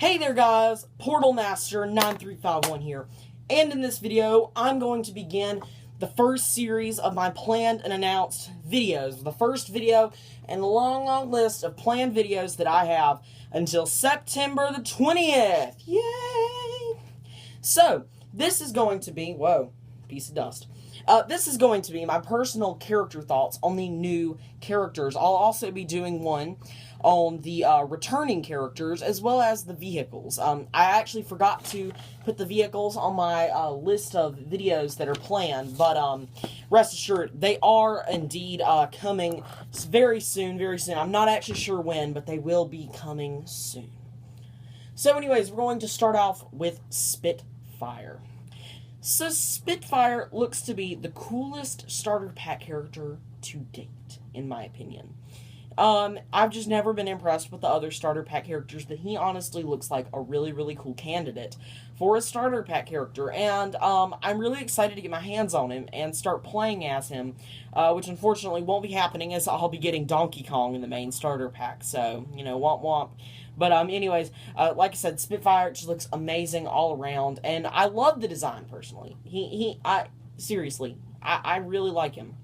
Hey there guys, Portal Master 9351 here, and in this video I'm going to begin the first series of my planned and announced videos. The first video in the long list of planned videos that I have until September the 20th. Yay! So, this is going to be, whoa, piece of dust. This is going to be my personal character thoughts on the new characters. I'll also be doing one on the returning characters as well as the vehicles. I actually forgot to put the vehicles on my list of videos that are planned, but rest assured, they are indeed coming very soon, very soon. I'm not actually sure when, but they will be coming soon. So anyways, we're going to start off with Spitfire. So Spitfire looks to be the coolest starter pack character to date, in my opinion. I've just never been impressed with the other starter pack characters, but he honestly looks like a really cool candidate for a starter pack character, and I'm really excited to get my hands on him and start playing as him, which unfortunately won't be happening as I'll be getting Donkey Kong in the main starter pack, so, you know, womp womp. But anyways, like I said, Spitfire just looks amazing all around, and I love the design personally. Seriously, I really like him.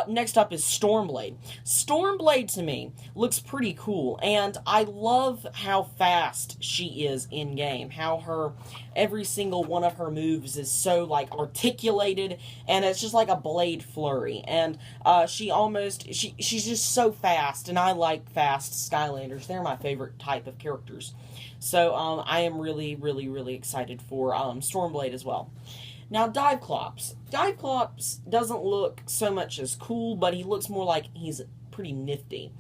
Next up is Stormblade. Stormblade, to me, looks pretty cool, and I love how fast she is in-game, how every single one of her moves is so, like, articulated, and it's just like a blade flurry, and she's just so fast, and I like fast Skylanders. They're my favorite type of characters. So, I am really excited for, Stormblade as well. Now, Diveclops. Diveclops doesn't look so much as cool, but he looks more like he's pretty nifty.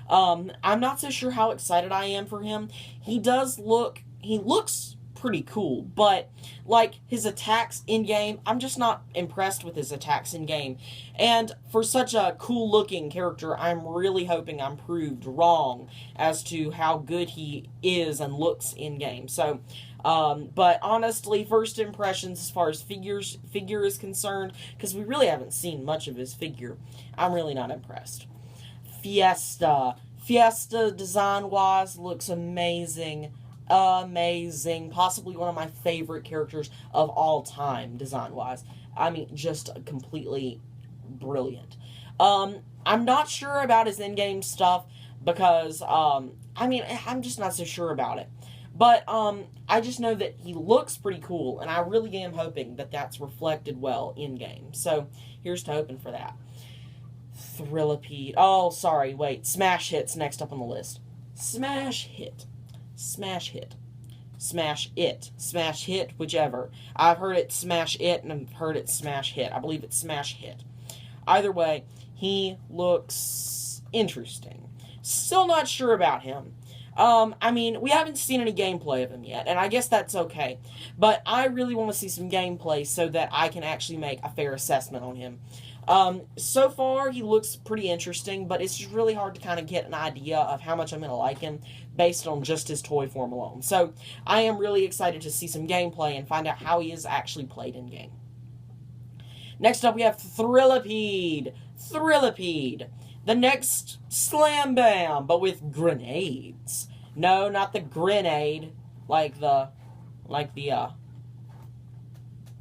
I'm not so sure how excited I am for him. He looks pretty cool, but, like, his attacks in-game, I'm just not impressed with his attacks in-game. And for such a cool-looking character, I'm really hoping I'm proved wrong as to how good he is and looks in-game. So, but honestly, first impressions as far as figure is concerned, because we really haven't seen much of his figure, I'm really not impressed. Fiesta. Fiesta, design-wise, looks amazing. Amazing. Possibly one of my favorite characters of all time, design-wise. I mean, just completely brilliant. I'm not sure about his in-game stuff, because, I'm just not so sure about it. But, I just know that he looks pretty cool, and I really am hoping that that's reflected well in-game. So, here's to hoping for that. Thrillipede. Oh, sorry, wait. Smash Hit's next up on the list. Smash Hit. Smash Hit. Smash It. Smash Hit, whichever. I've heard it Smash It, and I've heard it Smash Hit. I believe it's Smash Hit. Either way, he looks interesting. Still not sure about him. We haven't seen any gameplay of him yet, and I guess that's okay. But I really want to see some gameplay so that I can actually make a fair assessment on him. So far, he looks pretty interesting, but it's just really hard to kind of get an idea of how much I'm going to like him based on just his toy form alone. So, I am really excited to see some gameplay and find out how he is actually played in-game. Next up, we have Thrillipede. Thrillipede. The next Slam Bam, but with grenades. No, not the grenade, like the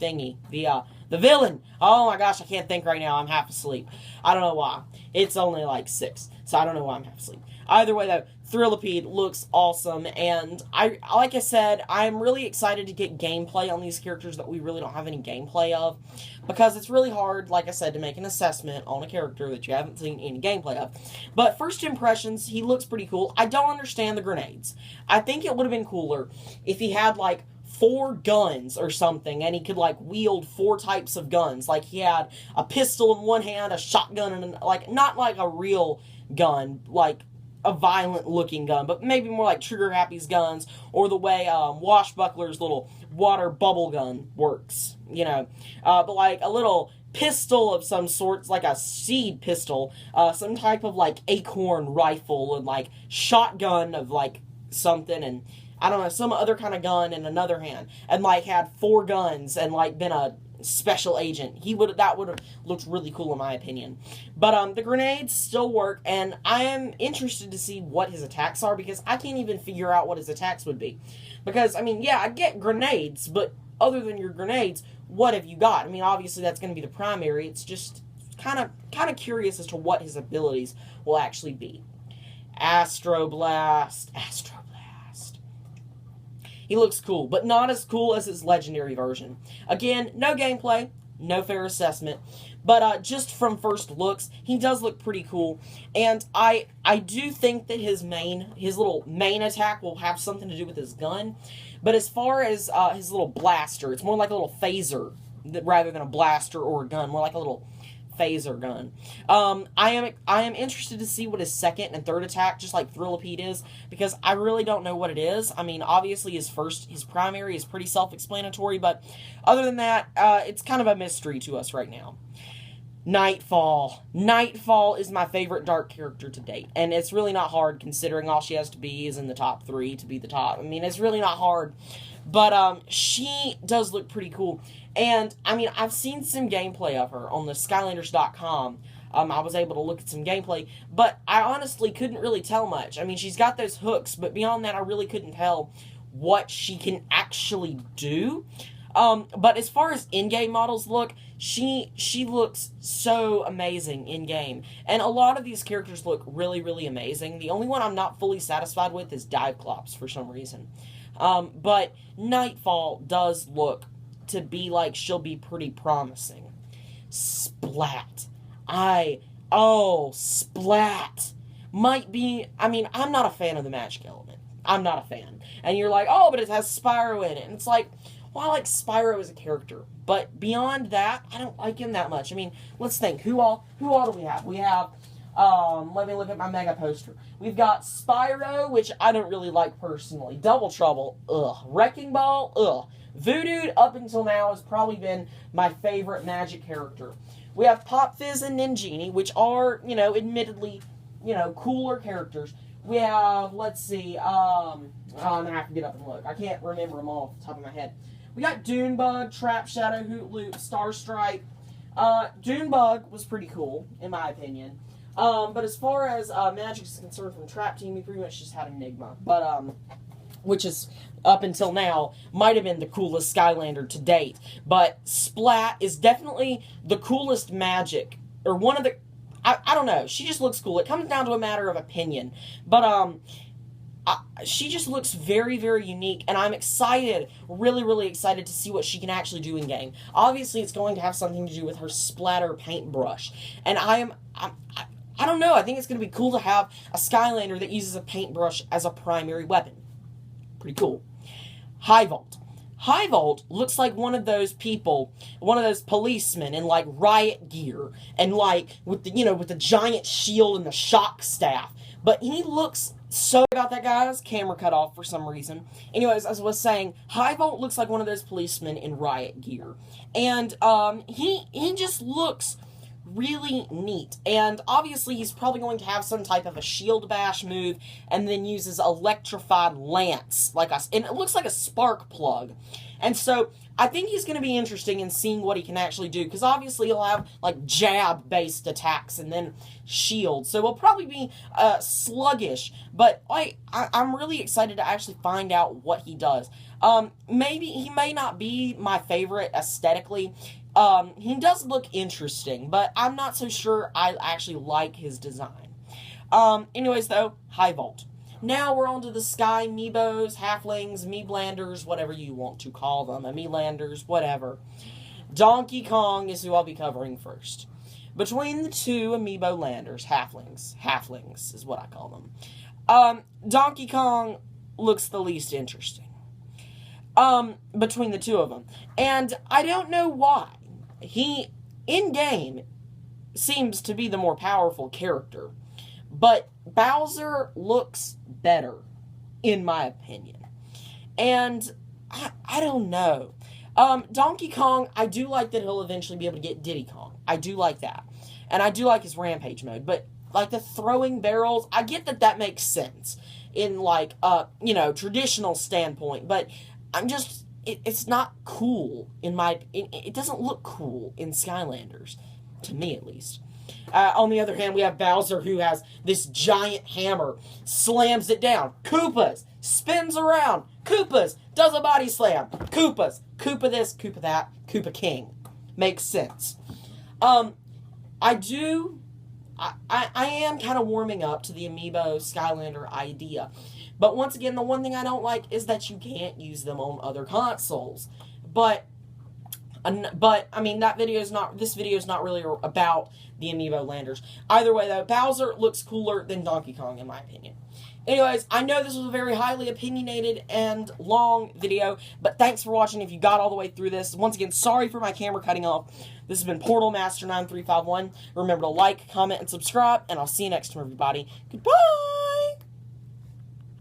thingy, the villain. Oh my gosh, I can't think right now. I'm half asleep. I don't know why. It's only like 6, so I don't know why I'm half asleep. Either way, though, Thrillipede looks awesome, and like I said, I'm really excited to get gameplay on these characters that we really don't have any gameplay of, because it's really hard, like I said, to make an assessment on a character that you haven't seen any gameplay of. But first impressions, he looks pretty cool. I don't understand the grenades. I think it would have been cooler if he had, like, 4 guns or something, and he could, like, wield 4 types of guns. Like, he had a pistol in one hand, a shotgun, and, like, not like a real gun, like a violent-looking gun, but maybe more like Trigger Happy's guns, or the way Washbuckler's little water bubble gun works, you know. But, like, a little pistol of some sort, like a seed pistol, some type of, like, acorn rifle, and, like, shotgun of, like, something, and I don't know, some other kind of gun in another hand, and like had 4 guns and like been a special agent. That would have looked really cool in my opinion. But the grenades still work, and I am interested to see what his attacks are, because I can't even figure out what his attacks would be. Because I mean, yeah, I get grenades, but other than your grenades, what have you got? I mean, obviously that's going to be the primary. It's just kind of curious as to what his abilities will actually be. Astroblast. He looks cool, but not as cool as his legendary version. Again, no gameplay, no fair assessment, but just from first looks, he does look pretty cool. And I do think that his little main attack will have something to do with his gun. But as far as his little blaster, it's more like a little phaser rather than a blaster or a gun, more like a little phaser gun. I am interested to see what his second and third attack, just like Thrillipede, is, because I really don't know what it is. I mean, obviously his primary is pretty self-explanatory, but other than that, it's kind of a mystery to us right now. Nightfall. Nightfall is my favorite dark character to date, and it's really not hard considering all she has to be is in the top 3 to be the top. I mean, it's really not hard, but she does look pretty cool. And, I mean, I've seen some gameplay of her on the Skylanders.com. I was able to look at some gameplay, but I honestly couldn't really tell much. I mean, she's got those hooks, but beyond that, I really couldn't tell what she can actually do. But as far as in-game models look, she looks so amazing in-game. And a lot of these characters look really, really amazing. The only one I'm not fully satisfied with is Diveclops for some reason. But Nightfall does look to be like she'll be pretty promising. Splat. Splat. Might be, I mean, I'm not a fan of the magic element. I'm not a fan. And you're like, oh, but it has Spyro in it. And it's like, well, I like Spyro as a character. But beyond that, I don't like him that much. I mean, let's think. Who all do we have? We have, let me look at my mega poster. We've got Spyro, which I don't really like personally. Double Trouble, ugh. Wrecking Ball, ugh. Voodoo, up until now, has probably been my favorite magic character. We have Pop Fizz and Ninjini, which are, admittedly, cooler characters. We have, let's see, I'm going to have to get up and look. I can't remember them all off the top of my head. We got Dunebug, Trap Shadow, Hoot Loop, Starstripe. Dunebug was pretty cool, in my opinion. But as far as magic is concerned from Trap Team, we pretty much just had Enigma. But, which is, up until now, might have been the coolest Skylander to date. But Splat is definitely the coolest magic, or one of the, I don't know, she just looks cool. It comes down to a matter of opinion. But, she just looks very, very unique, and I'm excited, really, really excited to see what she can actually do in game. Obviously, it's going to have something to do with her splatter paintbrush, and I don't know, I think it's going to be cool to have a Skylander that uses a paintbrush as a primary weapon. Pretty cool. Highvolt. Highvolt looks like one of those people, one of those policemen in, like, riot gear, and, like, with the giant shield and the shock staff. But he looks so... About that guy's camera cut off for some reason. Anyways, as I was saying, Highvolt looks like one of those policemen in riot gear. And, he just looks really neat. And obviously he's probably going to have some type of a shield bash move, and then uses electrified lance, and it looks like a spark plug. And so I think he's going to be interesting in seeing what he can actually do, because obviously he'll have like jab based attacks and then shield, so he'll probably be sluggish, but I'm really excited to actually find out what he does. Maybe he may not be my favorite aesthetically. He does look interesting, but I'm not so sure I actually like his design. Anyways though, Highvolt. Now we're on to the Sky Meebos, Halflings, Meeblanders, whatever you want to call them, Meelanders, whatever. Donkey Kong is who I'll be covering first. Between the two Amiibo Landers, Halflings is what I call them. Donkey Kong looks the least interesting. Between the two of them. And I don't know why. He, in-game, seems to be the more powerful character. But Bowser looks better, in my opinion. And I don't know. Donkey Kong, I do like that he'll eventually be able to get Diddy Kong. I do like that. And I do like his Rampage mode. But, like, the throwing barrels, I get that makes sense. in like traditional standpoint, but I'm just it's not cool it doesn't look cool in Skylanders, to me at least. On the other hand, we have Bowser, who has this giant hammer, slams it down. Koopas, spins around. Koopas, does a body slam. Koopas, Koopa this, Koopa that, Koopa King. Makes sense. I am kind of warming up to the Amiibo Skylander idea. But once again, the one thing I don't like is that you can't use them on other consoles. But I mean, this video is not really about the Amiibo Landers. Either way, though, Bowser looks cooler than Donkey Kong, in my opinion. Anyways, I know this was a very highly opinionated and long video, but thanks for watching if you got all the way through this. Once again, sorry for my camera cutting off. This has been Portal Master 9351. Remember to like, comment, and subscribe, and I'll see you next time, everybody. Goodbye!